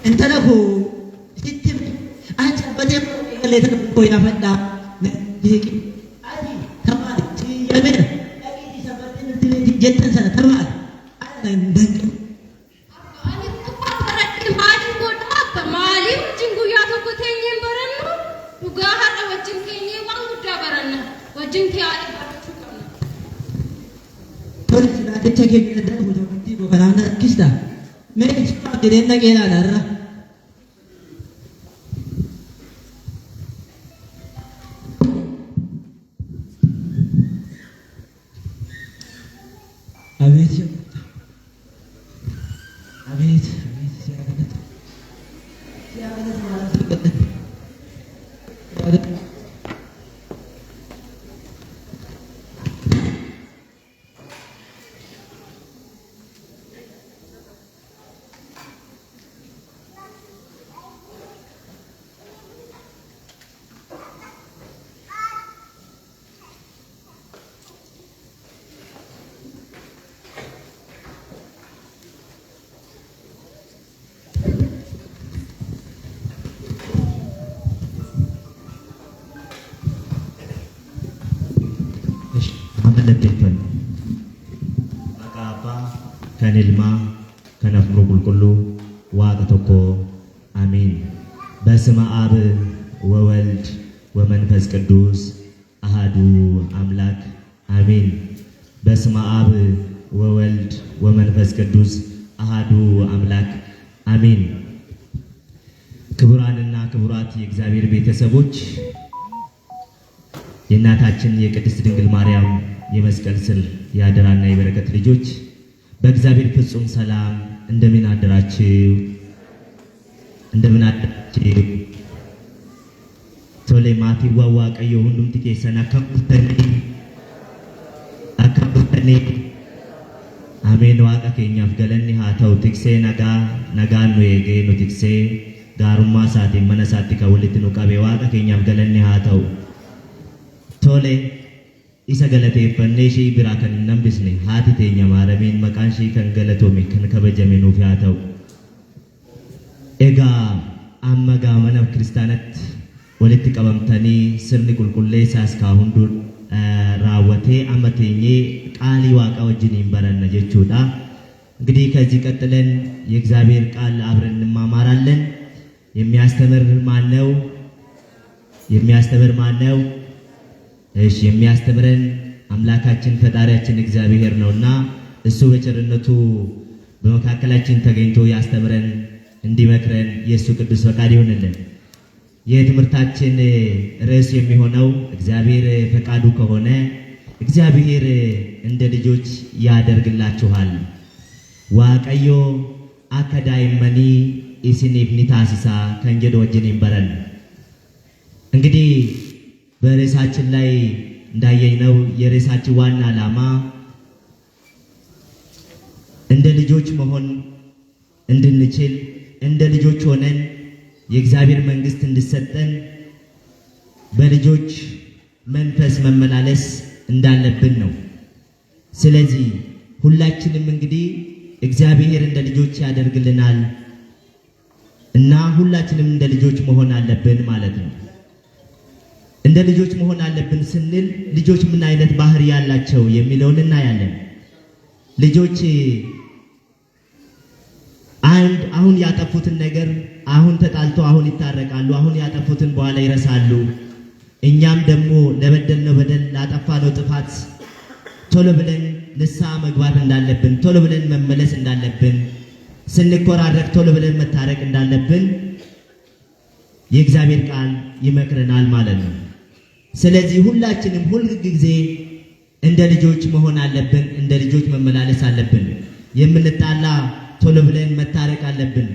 انت له ستم اجا بدي اللي تكو يا فدا ديك ادي تمام يا من اكيد سبتين جدا سنه تمام انا ندنك تجيب الدم وتوديه وكلامنا كيستا ما يشوف جدنا كذا نرى أبيت أبيت Menetikkan maka apa kan ilma kan afrul kullu wa toko amin basma ab wa wald wa manfas qudus ahadu amlak amin basma ab wa wald wa manfas qudus ahadu amlak amin ክቡራንና ክቡራት የእግዚአብሔር ቤተሰቦች የእናታችን የቅድስት ድንግል ማርያም የመስቀል ስር ያደራና የበረከት ልጆች በእግዚአብሔር ፍጹም ሰላም እንደምን አደራችሁ? ቶሌ ማቲ ዋዋቀዮ ሁንዱም ትኬሰና አከብተኒ አሜን ዋቃ ኬኛፍ ገለኒ ሃተው ትክሴ ነጋኑ የጌ ኑ ትክሴ ጋሩማ ሳቲ መነሳቲ ከወልት ኑ ቀቤ ዋቃ ኬኛፍ ገለኒ ሃተው ቶሌ isa galateeffannee ishee biraa kan hin hambisne haati teenya maaramiin maqaan ishee kan galatome kan kabajame nuuf haa ta'u. Egaa amma mana kiristaanatti walitti qabamtanii sirni qulqulleessaas kaa hunduu raawwatee amma teenyee qaalii waaqa wajjiniin baranna jechuudha. እንግዲህ ከዚህ ቀጥለን የእግዚአብሔር ቃል አብረን እንማማራለን። የሚያስተምር ማን ነው? እሺ የሚያስተምረን አምላካችን ፈጣሪያችን እግዚአብሔር ነውና እሱ በቸርነቱ በመካከላችን ተገኝቶ ያስተምረን እንዲመክረን የሱ ቅዱስ ፈቃድ ይሁንልን። የትምህርታችን ርዕስ የሚሆነው እግዚአብሔር ፈቃዱ ከሆነ እግዚአብሔር እንደ ልጆች ያደርግላችኋል። ዋቀዮ አከዳይመኒ ኢሲኒፍ ኒታሲሳ ከንጀዶ ወጅኒን በረን እንግዲህ በርዕሳችን ላይ እንዳየነው የርዕሳችን ዋና ዓላማ እንደ ልጆች መሆን እንድንችል እንደ ልጆች ሆነን የእግዚአብሔር መንግስት እንድሰጠን በልጆች መንፈስ መመላለስ እንዳለብን ነው። ስለዚህ ሁላችንም እንግዲህ እግዚአብሔር እንደ ልጆች ያደርግልናል እና ሁላችንም እንደ ልጆች መሆን አለብን ማለት ነው። እንደ ልጆች መሆን አለብን ስንል ልጆች ምን አይነት ባህሪ ያላቸው የሚለውን እናያለን። ልጆች አሁን ያጠፉትን ነገር አሁን ተጣልተው አሁን ይታረቃሉ። አሁን ያጠፉትን በኋላ ይረሳሉ። እኛም ደግሞ ለበደልነው በደል ላጠፋነው ጥፋት ቶሎ ብለን ንስሐ መግባት እንዳለብን፣ ቶሎ ብለን መመለስ እንዳለብን፣ ስንኮራረፍ ቶሎ ብለን መታረቅ እንዳለብን የእግዚአብሔር ቃል ይመክረናል ማለት ነው። ስለዚህ ሁላችንም ሁል ጊዜ እንደ ልጆች መሆን አለብን፣ እንደ ልጆች መመላለስ አለብን። የምንጣላ ቶሎ ብለን መታረቅ አለብን።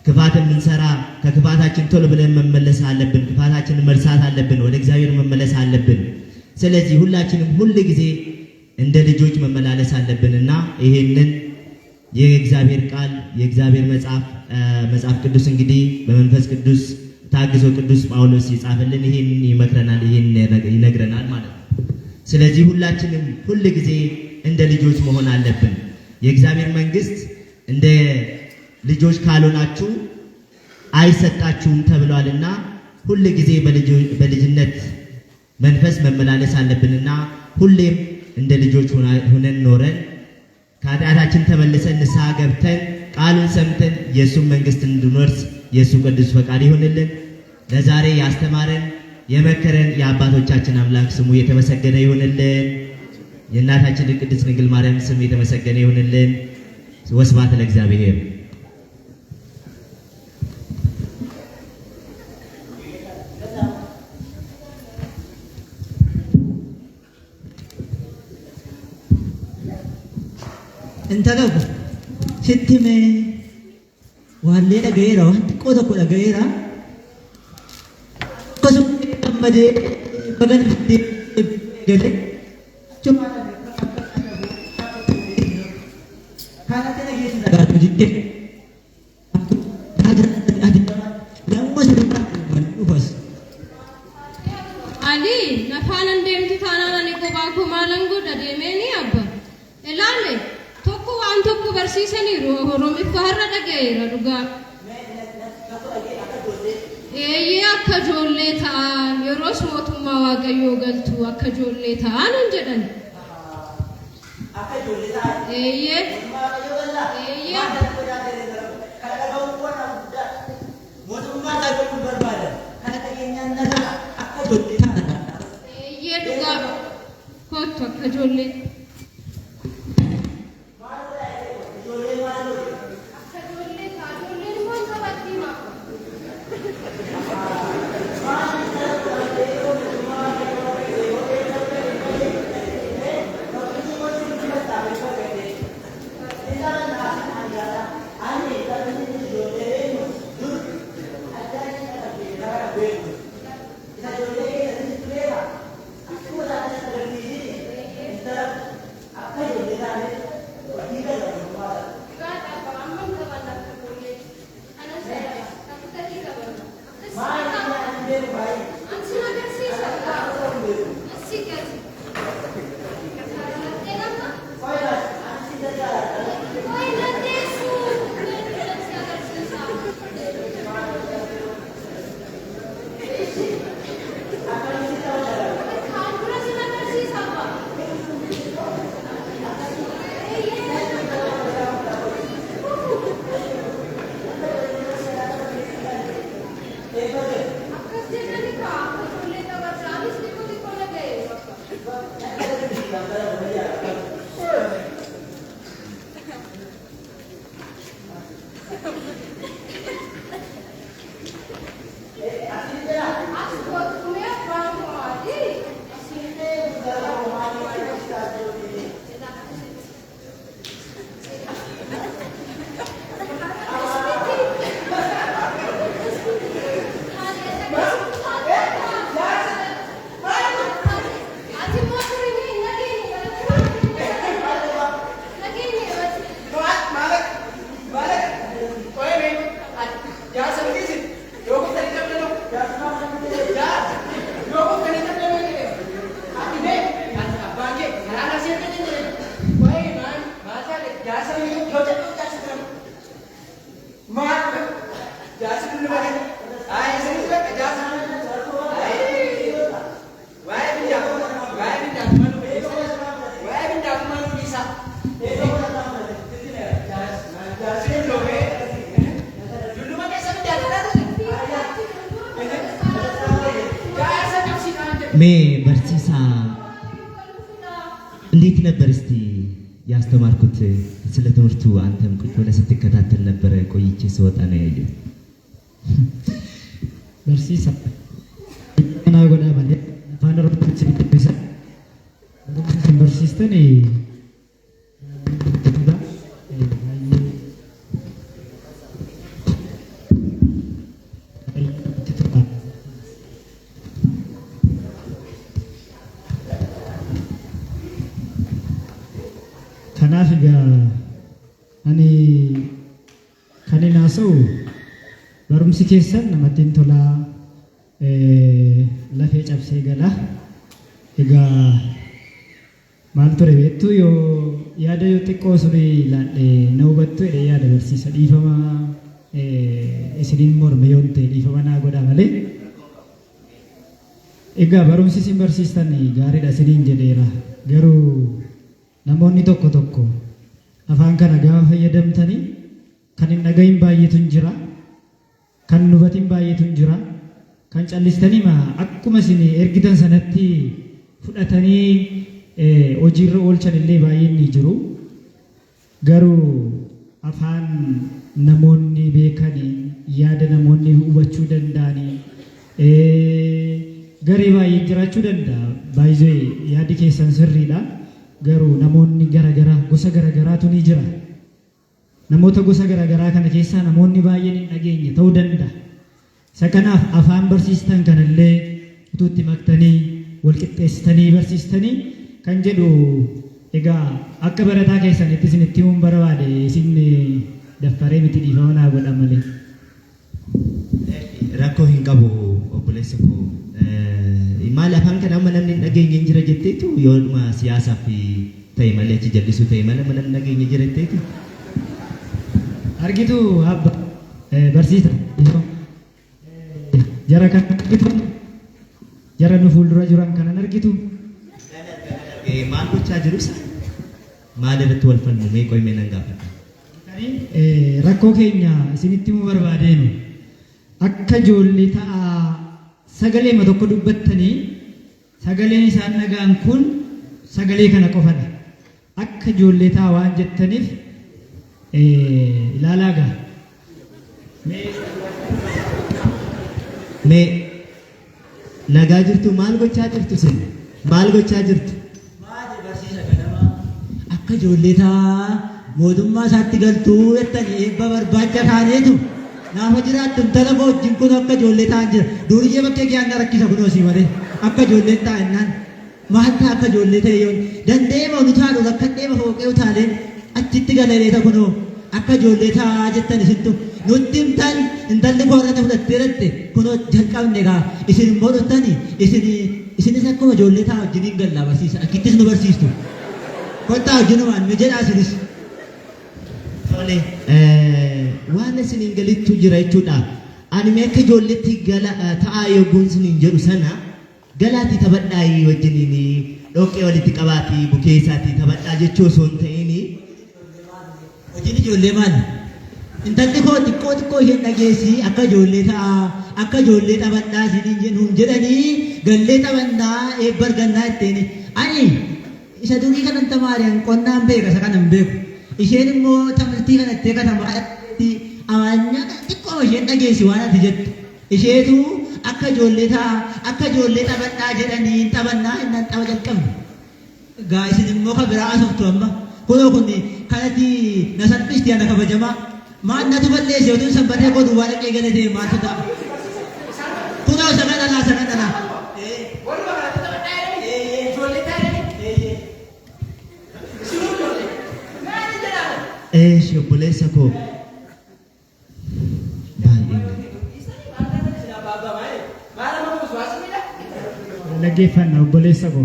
ክፋት የምንሰራ ከክፋታችን ቶሎ ብለን መመለስ አለብን። ክፋታችንን መርሳት አለብን። ወደ እግዚአብሔር መመለስ አለብን። ስለዚህ ሁላችንም ሁል ጊዜ እንደ ልጆች መመላለስ አለብንና ይሄንን የእግዚአብሔር ቃል የእግዚአብሔር መጽሐፍ ቅዱስ እንግዲህ በመንፈስ ቅዱስ ታግዞ ቅዱስ ጳውሎስ ይጻፈልን ይሄን ይመክረናል፣ ይሄን ይነግረናል ማለት ነው። ስለዚህ ሁላችንም ሁል ጊዜ እንደ ልጆች መሆን አለብን። የእግዚአብሔር መንግስት እንደ ልጆች ካልሆናችሁ አይሰጣችሁም ተብሏልና ሁል ጊዜ በልጅነት መንፈስ መመላለስ አለብንና ሁሌም እንደ ልጆች ሆነን ኖረን ከኃጢአታችን ተመልሰን ንስሐ ገብተን ቃሉን ሰምተን የእሱን መንግሥት እንድንወርስ የእሱ ቅዱስ ፈቃድ ይሆንልን። ለዛሬ ያስተማረን የመከረን የአባቶቻችን አምላክ ስሙ የተመሰገነ ይሆንልን። የእናታችን ቅድስት ድንግል ማርያም ስም የተመሰገነ ይሆንልን። ወስብሐት ለእግዚአብሔር። intala ko sitti me wallee dhagayeera waan xiqqoo tokko dhagayeera akkasuma gammadee bagana fiddee galee kanatti dhageessi dhagaatu jiddee namuma sirriitti dhufas. Ali nafaanan deemtu taanaan ani kophaa kumaalan godha deemeeni abba ilaalle tokko waan tokko barsiisaniiru Oromiffa har'a dhagayeera dhugaa. Eeyyee akka ijoollee ta'an yeroos mootummaa Waaqayyoo galtu akka ijoollee ta'an hin jedhan. Eeyyee. Eeyyee dhugaa kottu akka ijoollee. በርሲሳ እንዴት ነበር እስቲ ያስተማርኩት? ስለ ትምህርቱ አንተም ቁጭ ብለህ ስትከታተል ነበር? ቆይቼ ስወጣ ነው ያየሁት። በርሲሳ እና ጎዳ ባለ ፋንደሮች ሲከተሰ በርሲስተን kanaaf ani kan inaasa'u barumsi keessan namatti hin tolaa lafee cabsee gala. Egaa maal ture beektu yoo yaada yoo xiqqoo surii ilaalle na hubattu yaada barsiisa dhiifama isiniin morme yoon ta'e dhiifama naa godhaa malee. Egaa barumsi isin barsiistan gaariidha isiniin jedheera. Garuu namoonni tokko tokko afaan kana gaafa fayyadamtanii kan hin dhagahin baay'eetu jira. Kan hin hubatin baay'eetu jira. Kan callistanii akkuma isin ergitan sanatti fudhatanii hojiirra oolchan illee baay'een ni jiru. Garuu afaan namoonni beekanii yaada namoonni hubachuu danda'anii garee baay'ee jiraachuu danda'a. Baay'ee yaadi keessan sirriidha. Garuu namoonni garaagaraa gosa garaagaraatu ni jira. Namoota gosa garaagaraa kana keessaa namoonni baay'een hin dhageenye ta'uu danda'a. Isa kanaaf afaan barsiistan kanallee utuu itti maktanii wal qixxeessitanii barsiistanii kan jedhu egaa akka barataa keessanitti isinitti himuun barbaade isin daffaree miti dhiifama naa godha malee. Rakkoo hin qabu obboleessa koo. Maal afaan kana amma namni hin dhageenye hin jira jetteetu yooduma siyaasaaf ta'e malee achi jallisuu ta'e malee namni hin dhageenye jira jetteetu. Argitu abba barsiisa. Jara kan argitu jara nu fuuldura jiran kanan argitu. Maal gochaa jiru isa? Maal irratti wal falmu mee qo'imee nan gaafata. Rakkoo keenya isinitti himuu barbaadeenu akka ijoollee ta'a sagalee tokko dubbattanii sagaleen isaan nagaan kun sagalee kana qofadha. Akka ijoollee ta'a waan jettaniif ilaalaa gaa. Mee nagaa jirtu maal gochaa jirtu sin? Maal gochaa jirtu? Akka ijoollee ta'a mootummaa isaatti galtuu jettanii eebba barbaacha kaaneetu naafa jiraattu intala koo wajjin kun akka ijoollee ta'an jira. Duuriyyee bakkee kiyaan rakkisa kun osii malee akka ijoollee ta'ennaan maal ta'a akka ijoollee ta'e yoon dandeema olu taadhu rakkadheema fooqee utaaleen achitti galareeta kunoo akka ijoollee ta'a jettan isittu nutti himtan intalli koo irratti fudhattee dhatte kunoo jalqabne gaa isin immoo dhuftanii isinis akkuma ijoollee ta'a wajjiniin gallaa barsiisa akkittis nu barsiistu. Kottaa wajjinumaan nu jedhaa isinis. Tole waan isiniin galittu jira jechuudha. Ani mee akka ijoolleetti ta'aa yogguun isiniin jedhu sana galaatii taphadhaa wajjiniin dhoqqee walitti qabaatii bukee isaatii taphadhaa jechuu osoo hin ta'in. Hojiin ijoollee maali? Intalli koo xiqqoo isheen dhageessi akka ijoollee ta'a akka ijoollee taphadhaa isiniin nuun jedhanii gallee taphannaa eebba argannaa ittiin ani isa durii kanan tamaari'an qonnaan beeka isa kanan beeku. Isheen immoo tamartii kanatti katamaadhaatti amaanya xiqqoo isheen dhageessi waan ati jettu. Isheetu akka ijoollee ta'a akka ijoollee taphadhaa jedhanii taphannaa innan tapha jalqabne. Gaa isin immoo kan biraa asoftu amma kunoo kun kanatti na salphisti ana kabajamaa. Maal natu balleesse utuu sanbatee godhu waan dhaqee galatee maaltu ta'a. Kunoo sana dhalaa sana dhalaa. Obboleessa koo baay'ee dhaggeeffannaa obboleessa koo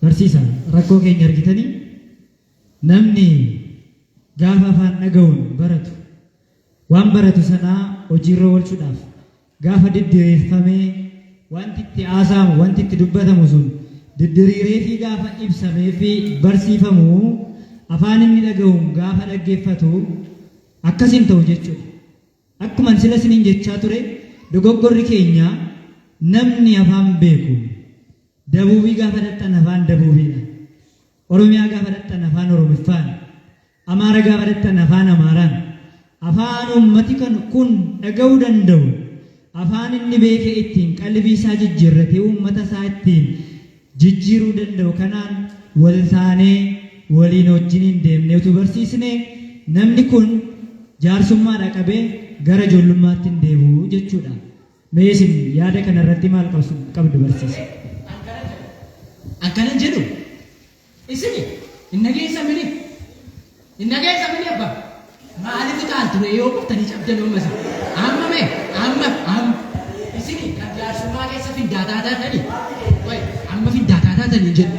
barsiisa rakkoo keenya argitanii namni gaafa afaan dhaga'uun baratu waan baratu sanaa hojiirra oolchuudhaaf gaafa diddireeffamee wanti itti haasa'amu wanti itti dubbatamu sun diddiriiree fi gaafa ibsamee fi barsiifamu afaan inni dhaga'uun gaafa dhaggeeffatu akkasiin ta'u jechuudha. Akkuma sila isiniin jechaa ture dogoggorri keenya namni afaan beeku dabuubii gaafa dhaqxan afaan dabuubiidha. Oromiyaa gaafa dhaqxan afaan Oromiffaan. Amaara gaafa dhaqxan afaan Amaaraan. Afaan uummati kun dhaga'uu danda'u afaan inni beeke ittiin qalbii isaa jijjiirratee uummata isaa ittiin jijjiiruu danda'u kanaan wal taanee waliin wajjiniin deemnee utuu barsiisne namni kun jaarsummaadha qabee gara ijoollummaatti hin deebi'u jechuudha. Mee isin yaada kanarratti maal qabdu barsiisa? Akkana jedhu isini hin nageessamini abba maaliif taal ture yoo qoftanii cabdan uummasa amma mee amma isini kan jaarsummaa keessa fiddaataa taatanii amma fiddaataa taatanii jedhu.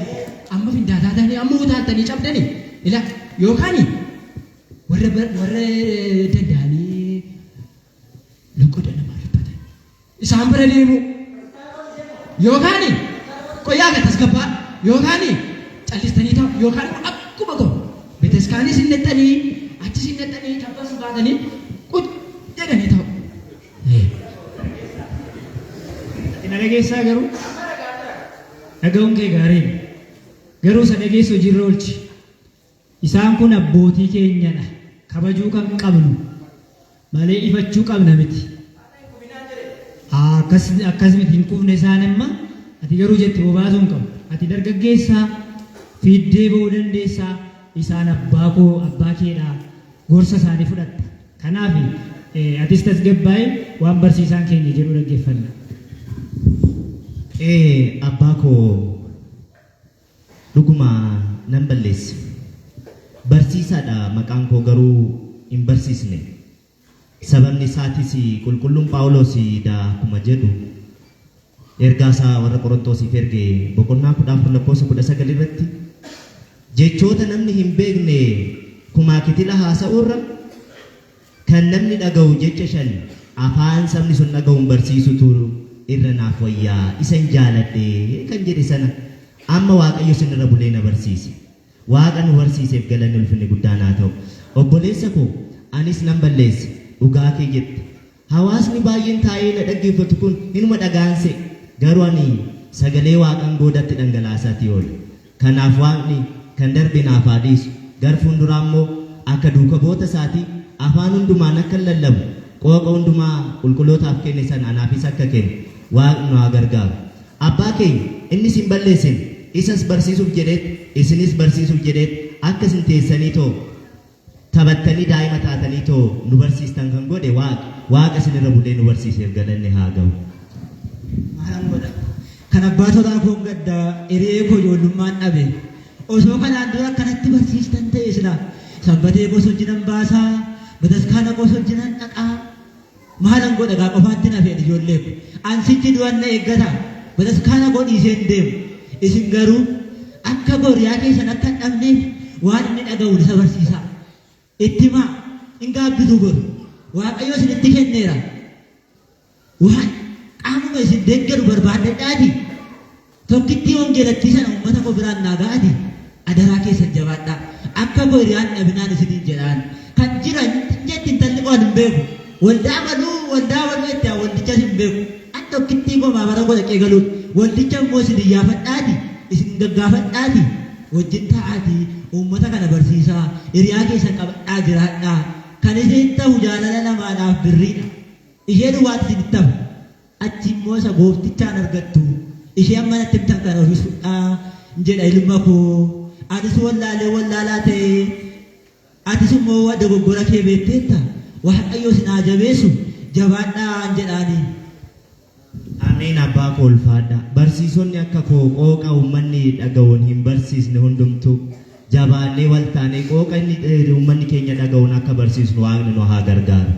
Amma fiddaataa taatanii amma utaaltanii cabdanii ila yookaan warra danda'anii logoda nama rifatan. isaan bira deemu yookaan qoyaa gatas gabbaa yookaan callistanii ta'u yookaan akkuma goo beteskaanii sinnettanii achi sinnettanii tabbas baatanii qut jedhanii ta'u. Ati na dhageessaa garuu dhaga'uun kee gaariidha. Garuu isa dhageessu hojiirra oolchi. Isaan kun abbootii keenyadha. Kabajuu kan qabnu malee ifachuu qabna miti. Akkas miti hin qufne isaan amma ati garuu jetti bobaasuu hin qabu. Ati dargaggeessaa fiiddee ba'uu dandeessaa. Isaan abbaa koo abbaa keedhaa gorsa isaanii fudhatta. Kanaaf atis tasgabbaa'ee waan barsiisaan keenya jedhu dhaggeeffanna. Abbaa koo dhuguma nan balleesse. Barsiisaadha maqaan koo garuu hin barsiisne. Sababni isaatis qulqulluun Phaawulos akkuma jedhu ergaa isaa warra Qorontosiif erge boqonnaa 14:19 irratti jechoota namni hin beekne kumaa kitila haasa'uurra kan namni dhaga'u jecha 5 afaan sabni sun dhaga'uun barsiisutu irra naaf wayyaa isan jaaladhe kan jedhe sana amma Waaqayyo sinirra bulee na barsiise. Waaqa nu barsiiseef galanni ulfinni guddaan haa ta'u. Obboleessa koo anis nan balleesse dhugaa kee jette. Hawaasni baay'een taa'ee na dhaggeeffatu kun inuma dhagaanse garuu ani sagalee Waaqaan goodatti dhangalaasaati oola. Kanaaf Waaqni kan darbe naaf haa dhiisu. Gar fuulduraa immoo akka duuka boota isaatii afaan hundumaan akka lallabu qooqa hundumaa qulqullootaaf kenne sana anaafis akka kennu Waaqni nu haa gargaaru. Abbaa keenya innis hin balleessin isas barsiisuuf jedheet isinis barsiisuuf jedheet akka isin teessanii too taphattanii daa'ima taatanii too nu barsiistan kan godhe Waaqa isinirra bulee nu barsiiseef galanni haa ga'u. Maalan godha. Kan abbaatotaa koo gaddaa hiriyee koo ijoollummaan dhabe. Osoo kanaan dura akkanatti barsiistan ta'e sila sanbatee gosa hojiinan baasaa bataskaana gosa hojiinan dhaqaa. Maalan godha gaa qofaatti nafeen ijoollee ko. Ansichi du'an na eeggata bataskaana godhiiseen deemu. Isin garuu akka goriyaa keessan akka hin dhabneef waan inni dhaga'u isa barsiisaa. Itti maa hin gaabbitu goru. Waaqayyo isinitti kenneera. Waan qaamuma isin deeggaru barbaadadhaati. Tokkitti hongeelattii sana uummata koo biraan naa ga'ati. Adaraa keessan jabaadhaa. Akka goriyaan dhabinaan isiniin jedhaan. Kan jiran jetti intalli qoon hin beeku. Waldaa waluu itti waldichas hin beeku. An tokkittii koo maamara godhaqee galuudha. Waldicha immoo isin iyyaafadhaati. Isin gaggaafadhaati. Wajjin ta'aati uummata kana barsiisaa. Hiriyaa keessan qabadhaa jiraadhaa. Kan isin ta'u jaalala namaadhaaf birriidha. Ishee duwwaatti isin ta'u. Achi immoo isa gooftichaan argattu. Ishee amma natti himtan kana ofiisuudhaa jedha ilma koo. Atis wallaalaa ta'e. Atis immoo dogoggora kee beekteetta. Waaqayyo isin haa jabeessu jabaadhaa jedhaanii. Ameen abbaa koo ulfaadha. Barsiisonni akka koo qooqa uummanni dhaga'uun hin barsiisne hundumtu jabaannee wal taanee qooqa inni uummanni keenya dhaga'uun akka barsiisnu Waaqni nu haa gargaaru.